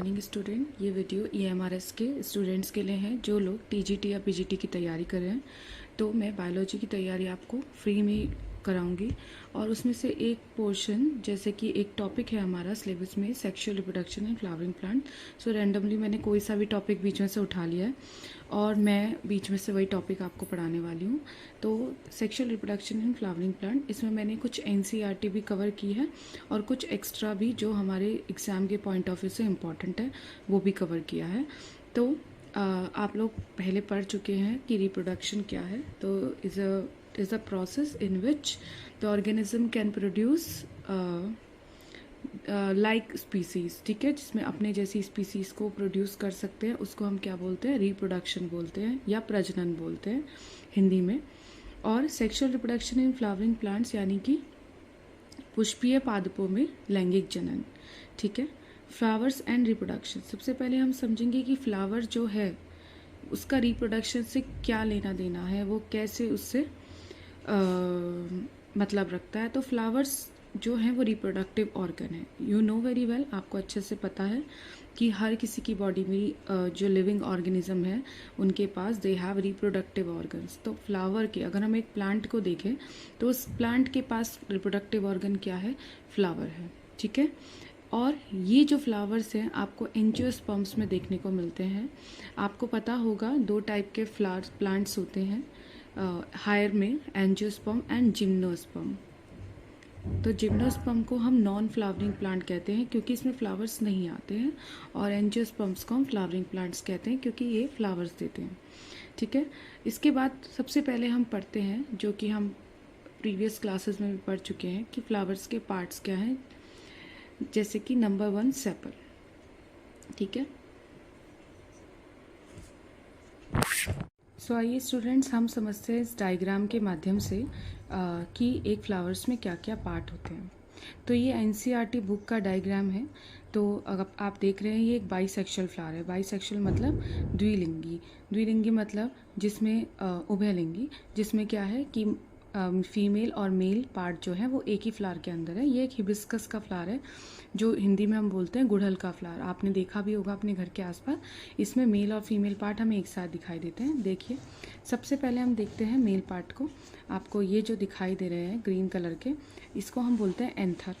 Morning student. ये video EMRS के students के लिए है जो लोग TGT या PGT की तैयारी कर रहे हैं। तो मैं बायोलॉजी की तैयारी आपको फ्री में कराऊंगी और उसमें से एक पोर्शन, जैसे कि एक टॉपिक है हमारा सिलेबस में, sexual reproduction in flowering plant. So randomly मैंने कोई सा भी टॉपिक बीच में से उठा लिया है और मैं बीच में से वही टॉपिक आपको पढ़ाने वाली हूँ। तो sexual reproduction in flowering plant, इसमें मैंने कुछ NCERT भी कवर की है और कुछ एक्स्ट्रा भी जो हमारे एग्ज़ाम के पॉइंट ऑफ व्यू से इम्पॉर्टेंट है वो भी कवर किया है। तो आप लोग पहले पढ़ चुके हैं कि रिप्रोडक्शन क्या है। तो is a process in which the organism can produce like species, ठीक है, जिसमें अपने जैसी स्पीसीज को प्रोड्यूस कर सकते हैं, उसको हम क्या बोलते हैं, रिप्रोडक्शन बोलते हैं या प्रजनन बोलते हैं हिंदी में। और sexual reproduction in flowering plants यानी कि पुष्पीय पादपों में लैंगिक जनन, ठीक है। फ्लावर्स एंड रिप्रोडक्शन, सबसे पहले हम समझेंगे कि फ्लावर जो है उसका रिप्रोडक्शन से क्या लेना देना है, वो कैसे उससे मतलब रखता है। तो फ्लावर्स जो हैं वो रिप्रोडक्टिव ऑर्गन है। यू नो वेरी वेल, आपको अच्छे से पता है कि हर किसी की बॉडी में जो लिविंग ऑर्गेनिज्म है उनके पास दे हैव रिप्रोडक्टिव ऑर्गन्स। तो फ्लावर के, अगर हम एक प्लांट को देखें तो उस प्लांट के पास रिप्रोडक्टिव ऑर्गन क्या है, फ्लावर है, ठीक है। और ये जो फ्लावर्स हैं आपको एंजियोस्पर्म्स में देखने को मिलते हैं। आपको पता होगा दो टाइप के फ्लावर्स प्लांट्स होते हैं हायर में, एंजियोस्पर्म एंड जिम्नोस्पर्म। तो जिम्नोस्पर्म को हम नॉन फ्लावरिंग प्लांट कहते हैं क्योंकि इसमें फ्लावर्स नहीं आते हैं, और एंजियोस्पर्म्स को हम फ्लावरिंग प्लांट्स कहते हैं क्योंकि ये फ्लावर्स देते हैं, ठीक है। इसके बाद सबसे पहले हम पढ़ते हैं, जो कि हम प्रीवियस क्लासेस में भी पढ़ चुके हैं, कि फ्लावर्स के पार्ट्स क्या हैं। जैसे कि नंबर 1 सेपल, ठीक है। सो आइए स्टूडेंट्स, हम समझते हैं इस डायग्राम के माध्यम से कि एक फ्लावर्स में क्या क्या पार्ट होते हैं। तो ये NCERT बुक का डायग्राम है। तो अगर आप देख रहे हैं ये एक बाईसेक्शुअल फ्लावर है। बाईसेक्शुअल मतलब द्विलिंगी, द्विलिंगी मतलब जिसमें उभयलिंगी, जिसमें क्या है कि फीमेल और मेल पार्ट जो है वो एक ही फ्लावर के अंदर है। ये एक हिबिस्कस का फ्लावर है, जो हिंदी में हम बोलते हैं गुड़हल का फ्लावर। आपने देखा भी होगा अपने घर के आसपास। इसमें मेल और फीमेल पार्ट हमें एक साथ दिखाई देते हैं। देखिए, सबसे पहले हम देखते हैं मेल पार्ट को। आपको ये जो दिखाई दे रहे हैं ग्रीन कलर के, इसको हम बोलते हैं एंथर,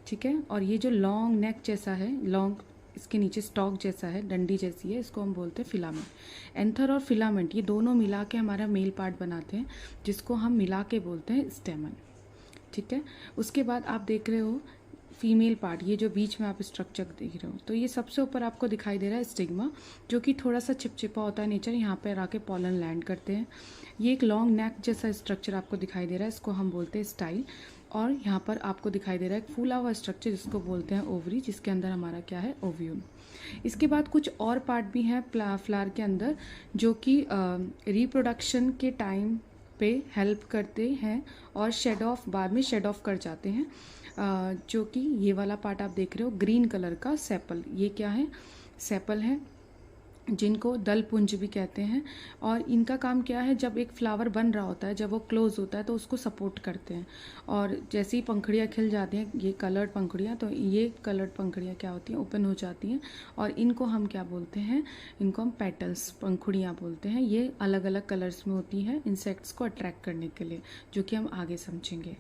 ठीक है। और ये जो लॉन्ग नेक जैसा है, लॉन्ग इसके नीचे स्टॉक जैसा है, डंडी जैसी है, इसको हम बोलते हैं फिलामेंट। एंथर और फिलामेंट ये दोनों मिला के हमारा मेल पार्ट बनाते हैं, जिसको हम मिला के बोलते हैं स्टेमन, ठीक है। उसके बाद आप देख रहे हो फीमेल पार्ट, ये जो बीच में आप स्ट्रक्चर देख रहे हो, तो ये सबसे ऊपर आपको दिखाई दे रहा है स्टिग्मा, जो कि थोड़ा सा चिपचिपा होता है नेचर, यहाँ पर आके पॉलन लैंड करते हैं। ये एक लॉन्ग नेक जैसा स्ट्रक्चर आपको दिखाई दे रहा है, इसको हम बोलते हैं स्टाइल। और यहाँ पर आपको दिखाई दे रहा है एक फूला हुआ स्ट्रक्चर, जिसको बोलते हैं ओवरी, जिसके अंदर हमारा क्या है, ओव्यूल। इसके बाद कुछ और पार्ट भी हैं फ्लावर के अंदर, जो कि रिप्रोडक्शन के टाइम पे हेल्प करते हैं और शेड ऑफ, बाद में शेड ऑफ कर जाते हैं। जो कि ये वाला पार्ट आप देख रहे हो ग्रीन कलर का, सेपल, ये क्या है, सेपल है, जिनको दल पुंज भी कहते हैं। और इनका काम क्या है, जब एक फ्लावर बन रहा होता है, जब वो क्लोज होता है तो उसको सपोर्ट करते हैं। और जैसे ही पंखुड़ियाँ खिल जाती हैं, ये कलर्ड पंखुड़ियाँ, तो ये कलर्ड पंखुड़ियाँ क्या होती हैं, ओपन हो जाती हैं, और इनको हम क्या बोलते हैं, इनको हम पेटल्स, पंखुड़ियाँ बोलते हैं। ये अलग अलग कलर्स में होती हैं इंसेक्ट्स को अट्रैक्ट करने के लिए, जो कि हम आगे समझेंगे।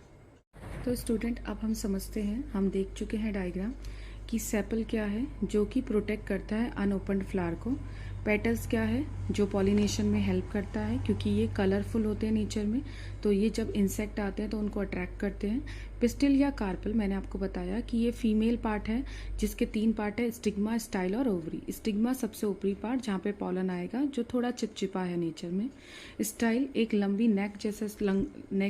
तो स्टूडेंट, अब हम समझते हैं, हम देख चुके हैं डायग्राम कि सेपल क्या है, जो कि प्रोटेक्ट करता है अनओपन्ड फ्लावर को। पेटल्स क्या है, जो पॉलिनेशन में हेल्प करता है, क्योंकि ये कलरफुल होते हैं नेचर में, तो ये जब इंसेक्ट आते हैं तो उनको अट्रैक्ट करते हैं। पिस्टिल या कार्पल, मैंने आपको बताया कि ये फीमेल पार्ट है, जिसके 3 पार्ट है, स्टिग्मा, स्टाइल और ओवरी। स्टिग्मा सबसे ऊपरी पार्ट, जहाँ पे पॉलन आएगा, जो थोड़ा चिपचिपा है नेचर में। स्टाइल एक लंबी नेक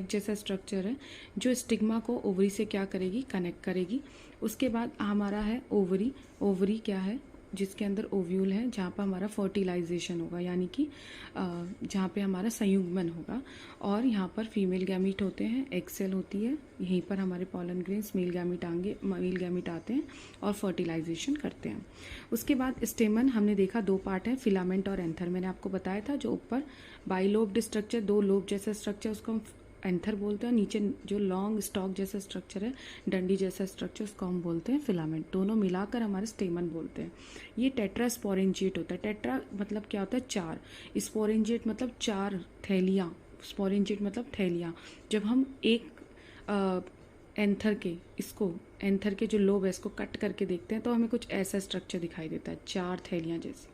जैसा स्ट्रक्चर है, जो स्टिग्मा को ओवरी से क्या करेगी, कनेक्ट करेगी। उसके बाद हमारा है ओवरी। ओवरी क्या है, जिसके अंदर ओव्यूल है, जहाँ पर हमारा फर्टिलाइजेशन होगा, यानी कि जहाँ पे हमारा संयुग्मन होगा। और यहाँ पर फीमेल गैमीट होते हैं, एग सेल होती है, यहीं पर हमारे पॉलन ग्रेन्स मेल गैमीट आते हैं और फर्टिलाइजेशन करते हैं। उसके बाद स्टेमन, हमने देखा 2 पार्ट है, फिलामेंट और एंथर। मैंने आपको बताया था जो ऊपर बाइलोब्ड स्ट्रक्चर, 2 लोब जैसा स्ट्रक्चर, उसको हम एंथर बोलते हैं, और नीचे जो लॉन्ग स्टॉक जैसा स्ट्रक्चर है, डंडी जैसा स्ट्रक्चर, उसको हम बोलते हैं फिलामेंट। दोनों मिलाकर हमारे स्टेमन बोलते हैं। ये टेट्रा स्पोरेंजिएट होता है। टेट्रा मतलब क्या होता है? चार। स्पोरेंजिएट मतलब चार थैलियाँ। स्पोरेंजिएट मतलब थैलियाँ। जब हम एक एंथर के जो लोब है इसको कट करके देखते हैं तो हमें कुछ ऐसा स्ट्रक्चर दिखाई देता है, चार थैलियाँ जैसी।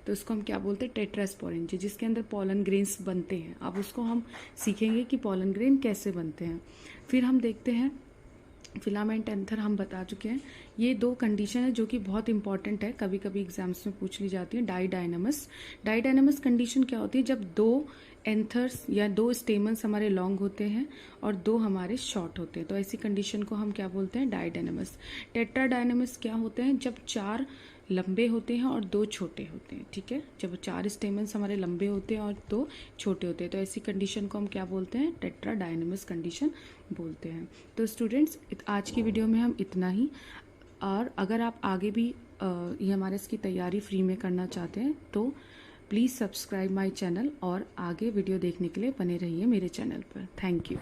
तो उसको हम क्या बोलते हैं? टेट्रास्पोरेंजिएट, जिसके अंदर पॉलन ग्रेन्स बनते हैं। अब उसको हम सीखेंगे कि पॉलन ग्रेन कैसे बनते हैं। फिर हम देखते हैं फिलामेंट एंथर हम बता चुके हैं। ये दो कंडीशन है जो कि बहुत इंपॉर्टेंट है, कभी कभी एग्जाम्स में पूछ ली जाती है। डाइडायनेमस कंडीशन क्या होती है? जब दो एंथर्स या दो स्टेमन्स हमारे लॉन्ग होते हैं और दो हमारे शॉर्ट होते हैं, तो ऐसी कंडीशन को हम क्या बोलते हैं? डाइडायनेमस। टेट्राडायनेमस क्या होते हैं? जब चार लंबे होते हैं और दो छोटे होते हैं। ठीक है, जब चार स्टेमन्स हमारे लंबे होते हैं और दो छोटे होते हैं, तो ऐसी कंडीशन को हम क्या बोलते हैं? टेट्राडायनेमस कंडीशन बोलते हैं। तो स्टूडेंट्स, आज की वीडियो में हम इतना ही। और अगर आप आगे भी ये हमारे इसकी तैयारी फ्री में करना चाहते हैं तो प्लीज़ सब्सक्राइब माय चैनल और आगे वीडियो देखने के लिए बने रहिए मेरे चैनल पर। Thank you.